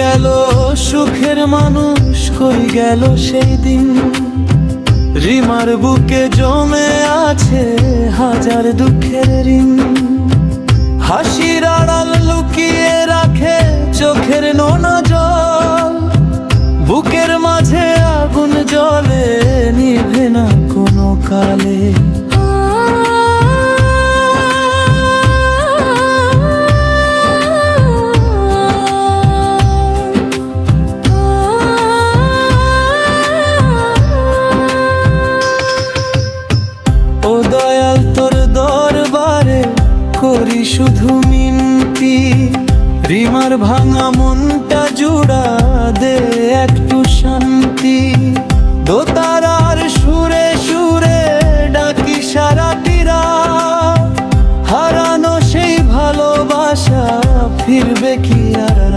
গেল সুখের মানুষ, কই গেল সেই দিন। রিমার বুকে জমে আছে হাজার দুঃখের ঋণ। হাসির আড়াল লুকিয়ে রাখে চোখের নোনা জল। বুকের মাঝে আগুন জ্বলে, নিভে না কোনো কালে। ও দয়াল, তোর দরবারে করি শুধু মিনতি। রিমার ভাঙা মনটা জুড়া দে একটু শান্তি। দোতারার সুরে সুরে ডাকি সারাটি রাত। হারানো সেই ভালোবাসা ফিরবে কি আর?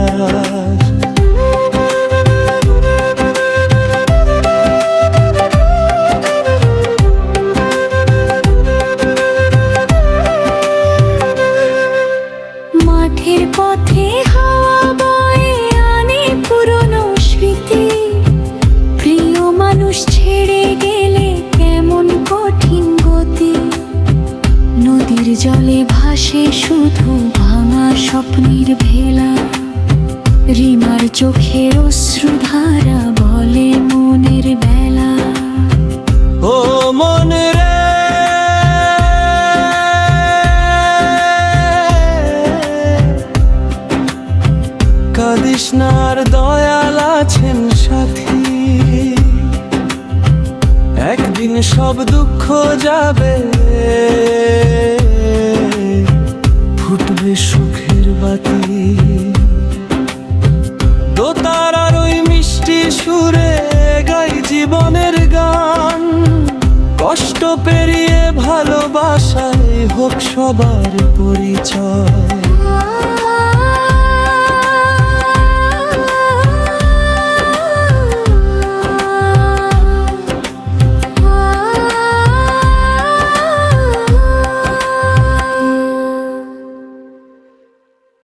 মাঠের পথে হাওয়া বয়ে আনে পুরনো স্মৃতি। প্রিয় মানুষ ছেড়ে গেলে কেমন কঠিন গতি। নদীর জলে ভাসে শুধু ভাঙা স্বপ্নের ভেলা। রিমার চোখের অশ্রুধারা বলে মনের বেলা। ও মন রে, কাঁদিস না আর, দয়াল আছেন সাথী। একদিন সব দুঃখ যাবে, ফুটবে সুখের বাতি। দোতারার ওই মিষ্টি সুরে গাই জীবনের গান। কষ্ট পেরিয়ে ভালোবাসায় হোক সবার পরিচয়।